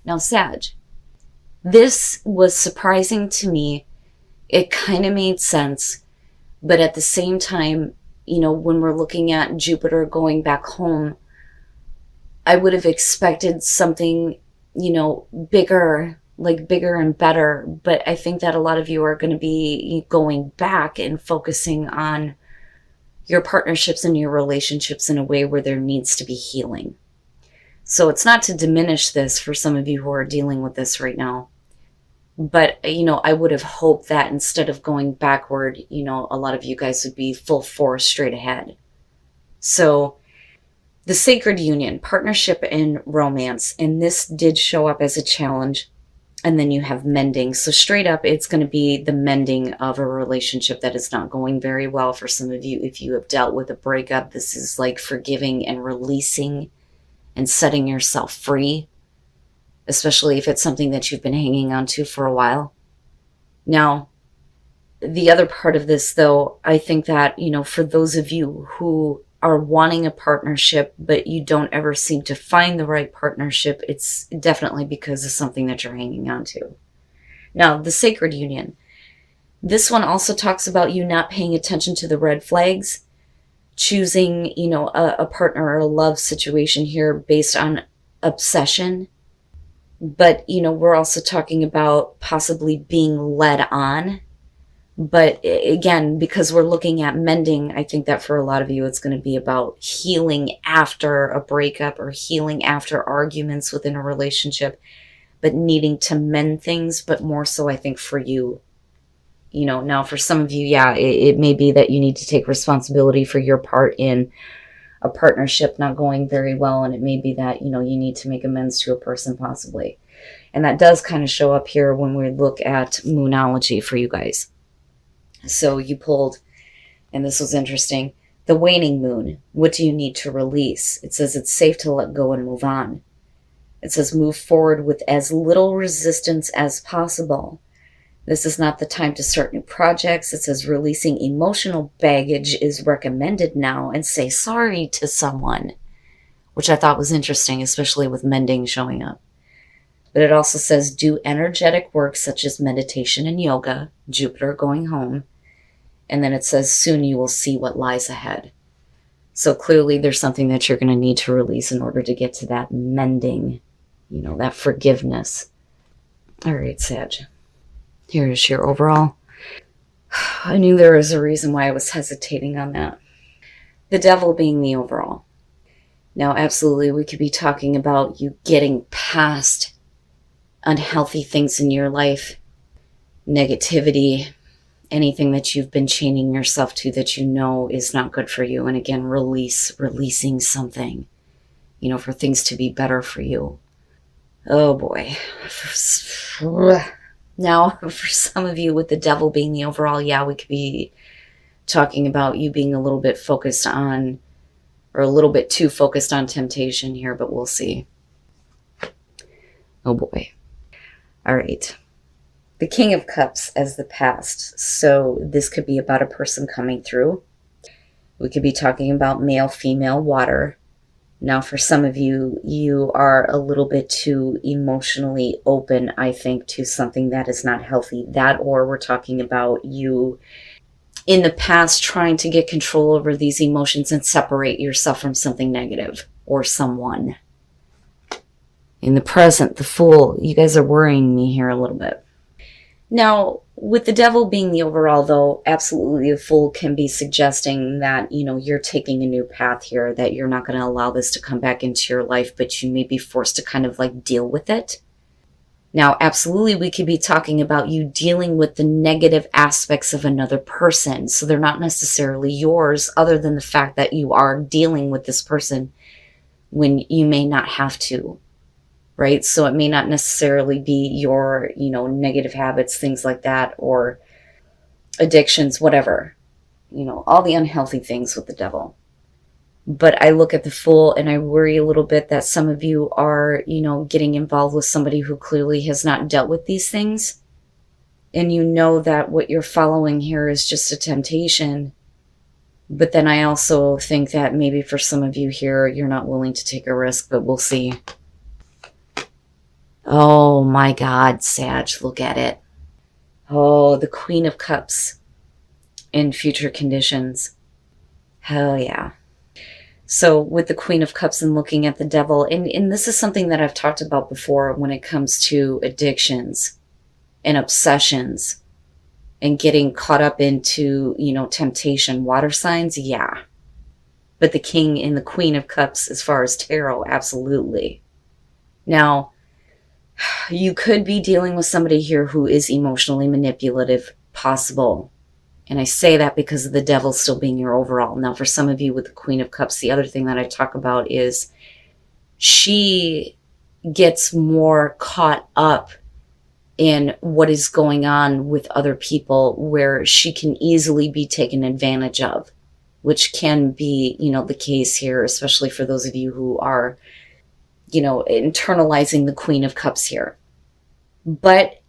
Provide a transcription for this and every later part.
Now, Sag, this was surprising to me. It kind of made sense. But at the same time, when we're looking at Jupiter going back home, I would have expected something, bigger, like bigger and better. But I think that a lot of you are going to be going back and focusing on your partnerships and your relationships in a way where there needs to be healing. So it's not to diminish this for some of you who are dealing with this right now. But, I would have hoped that instead of going backward, a lot of you guys would be full force straight ahead. So the sacred union, partnership and romance, and this did show up as a challenge. And then you have mending. So straight up, it's going to be the mending of a relationship that is not going very well for some of you. If you have dealt with a breakup, this is like forgiving and releasing and setting yourself free, especially if it's something that you've been hanging on to for a while. Now, the other part of this, though, I think that, for those of you who are wanting a partnership, but you don't ever seem to find the right partnership, it's definitely because of something that you're hanging on to. Now, the sacred union. This one also talks about you not paying attention to the red flags, choosing, a partner or a love situation here based on obsession. But, we're also talking about possibly being led on. But again, because we're looking at mending, I think that for a lot of you, it's going to be about healing after a breakup or healing after arguments within a relationship, but needing to mend things, but more so, I think, for you. Now for some of you, yeah, it may be that you need to take responsibility for your part in a partnership not going very well. And it may be that, you need to make amends to a person possibly. And that does kind of show up here when we look at moonology for you guys. So you pulled, and this was interesting, the waning moon. What do you need to release? It says it's safe to let go and move on. It says move forward with as little resistance as possible. This is not the time to start new projects. It says releasing emotional baggage is recommended now, and say sorry to someone, which I thought was interesting, especially with mending showing up. But it also says do energetic work such as meditation and yoga, Jupiter going home. And then it says soon you will see what lies ahead. So clearly there's something that you're going to need to release in order to get to that mending, that forgiveness. All right, Sag. Here is your overall. I knew there was a reason why I was hesitating on that. The devil being the overall. Now, absolutely, we could be talking about you getting past unhealthy things in your life, negativity, anything that you've been chaining yourself to that is not good for you. And again, releasing something, for things to be better for you. Oh boy. Now, for some of you with the devil being the overall, yeah, we could be talking about you being a little bit focused on, or a little bit too focused on temptation here, but we'll see. Oh boy. All right. The King of Cups as the past. So this could be about a person coming through. We could be talking about male, female, water. Now, for some of you, you are a little bit too emotionally open, I think, to something that is not healthy. That, or we're talking about you in the past trying to get control over these emotions and separate yourself from something negative or someone. In the present, the Fool, you guys are worrying me here a little bit. Now, with the devil being the overall, though, absolutely the Fool can be suggesting that, you're taking a new path here, that you're not going to allow this to come back into your life, but you may be forced to kind of like deal with it. Now, absolutely, we could be talking about you dealing with the negative aspects of another person. So they're not necessarily yours, other than the fact that you are dealing with this person when you may not have to. Right? So it may not necessarily be your, negative habits, things like that, or addictions, whatever, all the unhealthy things with the devil. But I look at the Fool and I worry a little bit that some of you are, getting involved with somebody who clearly has not dealt with these things. And that what you're following here is just a temptation. But then I also think that maybe for some of you here, you're not willing to take a risk, but we'll see. Oh my God, Sag, look at it. Oh, the Queen of Cups in future conditions. Hell yeah. So with the Queen of Cups and looking at the Devil, and this is something that I've talked about before when it comes to addictions and obsessions and getting caught up into, temptation. Water signs, yeah. But the King and the Queen of Cups, as far as tarot, absolutely. Now, you could be dealing with somebody here who is emotionally manipulative, possible. And I say that because of the Devil still being your overall. Now, for some of you with the Queen of Cups, the other thing that I talk about is she gets more caught up in what is going on with other people, where she can easily be taken advantage of, which can be, the case here, especially for those of you who are, internalizing the Queen of Cups here. But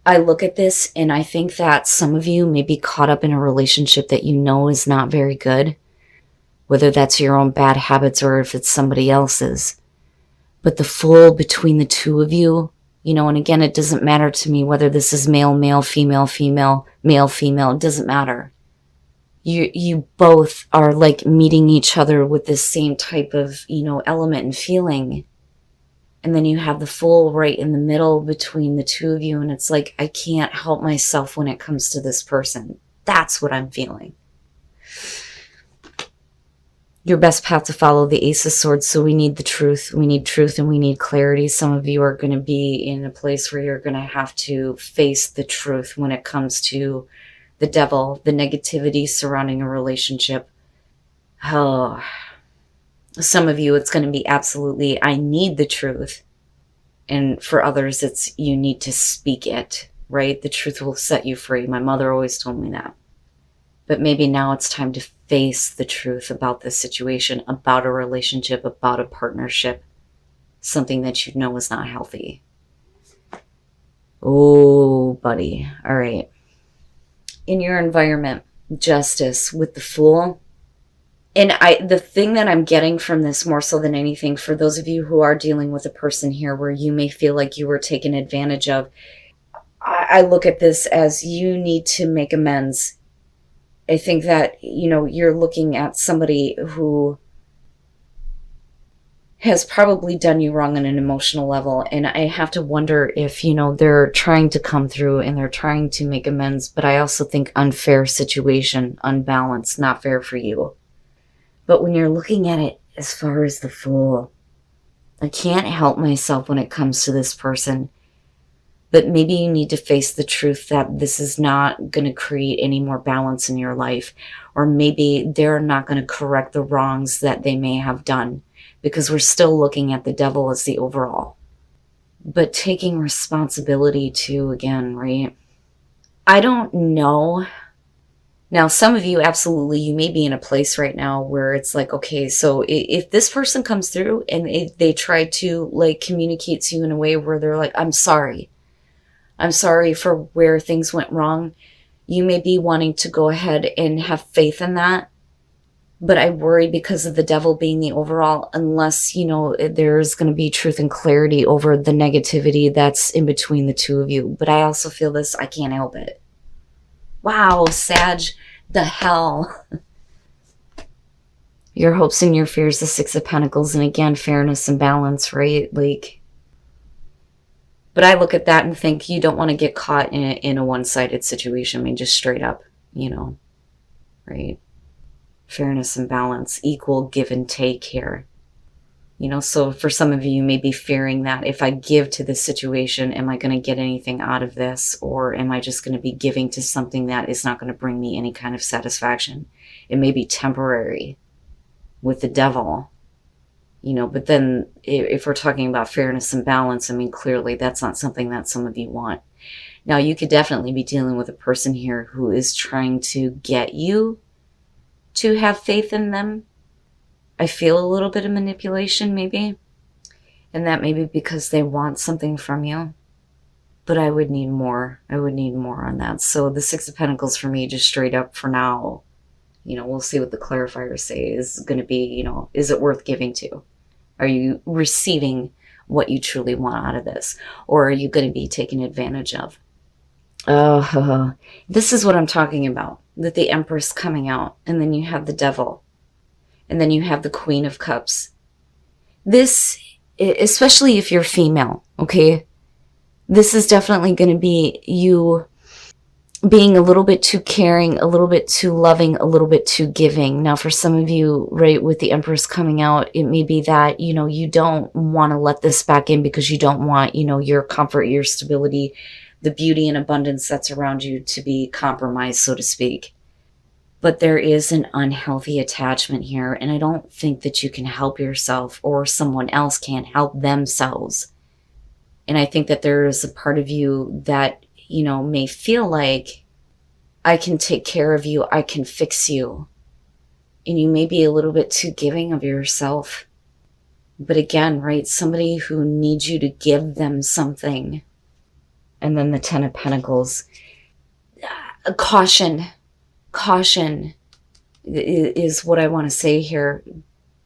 I look at this and I think that some of you may be caught up in a relationship that is not very good, whether that's your own bad habits or if it's somebody else's. But the Fool between the two of you, and again, it doesn't matter to me whether this is male, male, female, female, male, female, it doesn't matter. You both are like meeting each other with this same type of, element and feeling. And then you have the Fool right in the middle between the two of you. And it's like, I can't help myself when it comes to this person. That's what I'm feeling. Your best path to follow, the Ace of Swords. So we need the truth. We need truth and we need clarity. Some of you are going to be in a place where you're going to have to face the truth when it comes to the Devil, the negativity surrounding a relationship. Oh, some of you, it's going to be absolutely, I need the truth. And for others, it's you need to speak it, right? The truth will set you free. My mother always told me that. But maybe now it's time to face the truth about this situation, about a relationship, about a partnership, something that you know is not healthy. Oh, buddy. All right. In your environment, justice with the Fool. And the thing that I'm getting from this more so than anything, for those of you who are dealing with a person here where you may feel like you were taken advantage of, I look at this as you need to make amends. I think that, you're looking at somebody who has probably done you wrong on an emotional level. And I have to wonder if, they're trying to come through and they're trying to make amends. But I also think unfair situation, unbalanced, not fair for you. But when you're looking at it as far as the Fool, I can't help myself when it comes to this person. But maybe you need to face the truth that this is not going to create any more balance in your life. Or maybe they're not going to correct the wrongs that they may have done. Because we're still looking at the Devil as the overall. But taking responsibility too, again, right? I don't know. Now, some of you, absolutely, you may be in a place right now where it's like, okay, so if this person comes through and they try to like communicate to you in a way where they're like, I'm sorry for where things went wrong, you may be wanting to go ahead and have faith in that. But I worry because of the Devil being the overall, unless, there's going to be truth and clarity over the negativity that's in between the two of you. But I also feel this, I can't help it. Wow, Sag, the hell. Your hopes and your fears, the Six of Pentacles, and again, fairness and balance, right? Like, but I look at that and think you don't want to get caught in a one-sided situation. I mean, just straight up, right? Fairness and balance, equal give and take here. So for some of you, you may be fearing that if I give to this situation, am I going to get anything out of this? Or am I just going to be giving to something that is not going to bring me any kind of satisfaction? It may be temporary with the Devil, but then if we're talking about fairness and balance, I mean, clearly that's not something that some of you want. Now, you could definitely be dealing with a person here who is trying to get you to have faith in them. I feel a little bit of manipulation maybe. And that may be because they want something from you. But I would need more. I would need more on that. So the Six of Pentacles for me, just straight up for now, we'll see what the clarifiers say is going to be, is it worth giving to? Are you receiving what you truly want out of this? Or are you going to be taken advantage of? Oh, this is what I'm talking about. That the Empress coming out, and then you have the Devil, and then you have the Queen of Cups. This, especially if you're female, okay? This is definitely going to be you being a little bit too caring, a little bit too loving, a little bit too giving. Now, for some of you, right, with the Empress coming out, it may be that, you know, you don't want to let this back in because you don't want, you know, your comfort, your stability, the beauty and abundance that's around you to be compromised, so to speak. But there is an unhealthy attachment here, and I don't think that you can help yourself or someone else can't help themselves. And I think that there is a part of you that, you know, may feel like, I can take care of you, I can fix you. And you may be a little bit too giving of yourself. But again, right, somebody who needs you to give them something. And then the Ten of Pentacles. Caution is what I want to say here.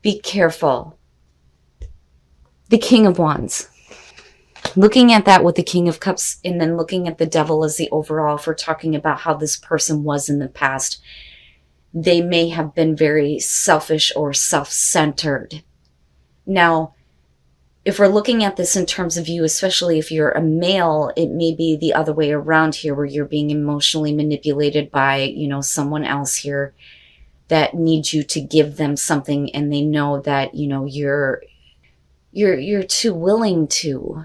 Be careful. The King of Wands. Looking at that with the King of Cups, and then looking at the Devil as the overall, if we're talking about how this person was in the past, they may have been very selfish or self-centered. Now, if we're looking at this in terms of you, especially if you're a male, it may be the other way around here, where you're being emotionally manipulated by, you know, someone else here that needs you to give them something, and they know that, you know, you're too willing to.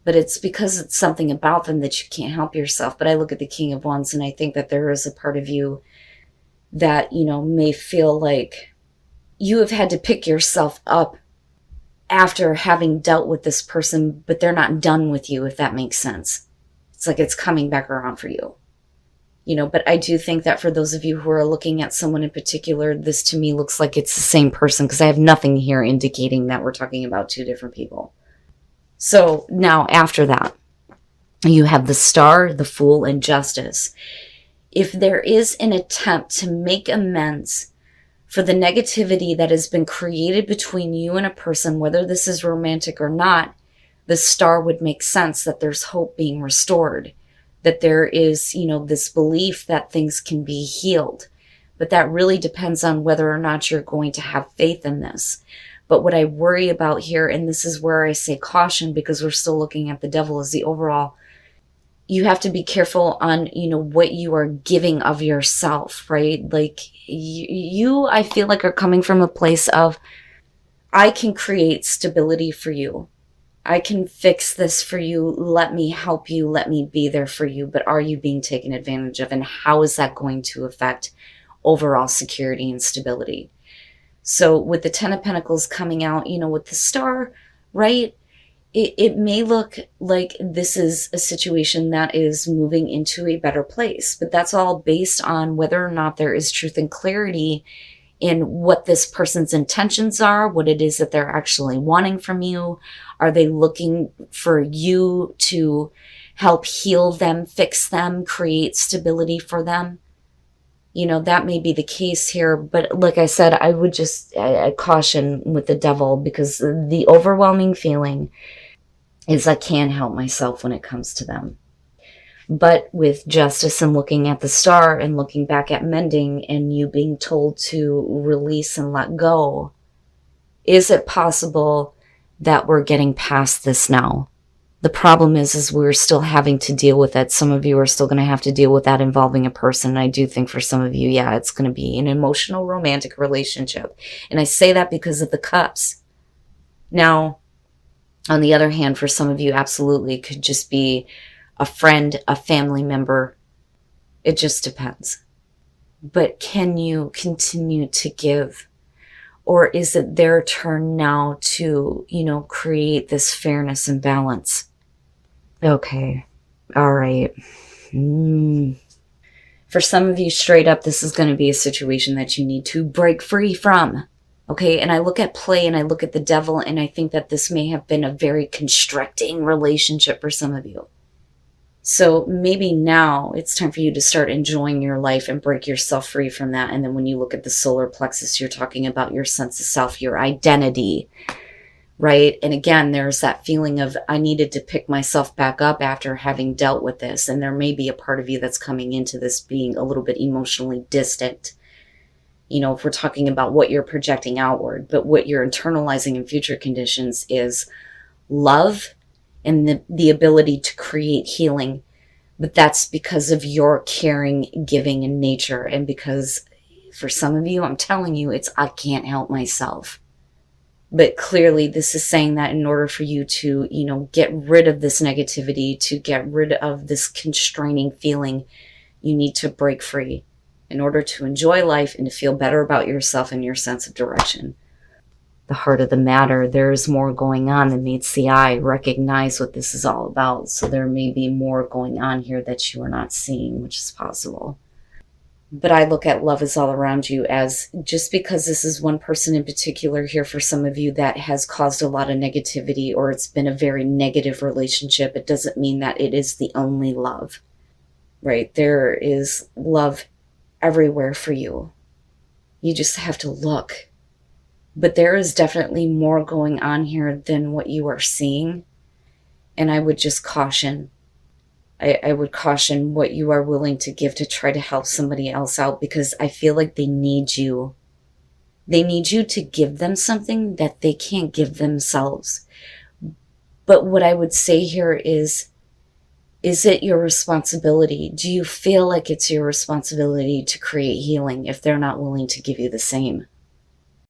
But it's because it's something about them that you can't help yourself. But I look at the King of Wands, and I think that there is a part of you that, you know, may feel like you have had to pick yourself up after having dealt with this person, but they're not done with you, if that makes sense. It's like it's coming back around for you. You know, but I do think that for those of you who are looking at someone in particular, this to me looks like it's the same person, because I have nothing here indicating that we're talking about two different people. So now after that, you have the Star, the Fool, and Justice. If there is an attempt to make amends for the negativity that has been created between you and a person, whether this is romantic or not, the Star would make sense, that there's hope being restored, that there is, you know, this belief that things can be healed. But that really depends on whether or not you're going to have faith in this. But what I worry about here, and this is where I say caution, because we're still looking at the Devil as the overall, you have to be careful on, you know, what you are giving of yourself, right? Like you, I feel like, are coming from a place of, I can create stability for you. I can fix this for you. Let me help you. Let me be there for you. But are you being taken advantage of? And how is that going to affect overall security and stability? So with the Ten of Pentacles coming out, you know, with the Star, right? It may look like this is a situation that is moving into a better place, but that's all based on whether or not there is truth and clarity in what this person's intentions are, what it is that they're actually wanting from you. Are they looking for you to help heal them, fix them, create stability for them? You know, that may be the case here, but like I said, I would just I caution with the Devil, because the overwhelming feeling is I can't help myself when it comes to them. But with Justice and looking at the Star and looking back at mending and you being told to release and let go, is it possible that we're getting past this now? The problem is we're still having to deal with it. Some of you are still going to have to deal with that involving a person. And I do think for some of you, yeah, it's going to be an emotional romantic relationship. And I say that because of the Cups. Now, on the other hand, for some of you, absolutely, it could just be a friend, a family member. It just depends. But can you continue to give? Or is it their turn now to, you know, create this fairness and balance? Okay. All right. For some of you, straight up, this is going to be a situation that you need to break free from. Okay, and I look at play and I look at the Devil, and I think that this may have been a very constricting relationship for some of you. So maybe now it's time for you to start enjoying your life and break yourself free from that. And then when you look at the solar plexus, you're talking about your sense of self, your identity, right? And again, there's that feeling of I needed to pick myself back up after having dealt with this. And there may be a part of you that's coming into this being a little bit emotionally distant. You know, if we're talking about what you're projecting outward, but what you're internalizing in future conditions is love and the ability to create healing. But that's because of your caring, giving in nature. And because for some of you, I'm telling you, it's I can't help myself. But clearly this is saying that in order for you to, you know, get rid of this negativity, to get rid of this constraining feeling, you need to break free in order to enjoy life and to feel better about yourself and your sense of direction. The heart of the matter, there's more going on than meets the eye. Recognize what this is all about. So there may be more going on here that you are not seeing, which is possible. But I look at love is all around you as just because this is one person in particular here for some of you that has caused a lot of negativity or it's been a very negative relationship, it doesn't mean that it is the only love, right? There is love everywhere for you. You just have to look. But there is definitely more going on here than what you are seeing. And I would just caution. I would caution what you are willing to give to try to help somebody else out, because I feel like they need you. They need you to give them something that they can't give themselves. But what I would say here is it your responsibility? Do you feel like it's your responsibility to create healing if they're not willing to give you the same?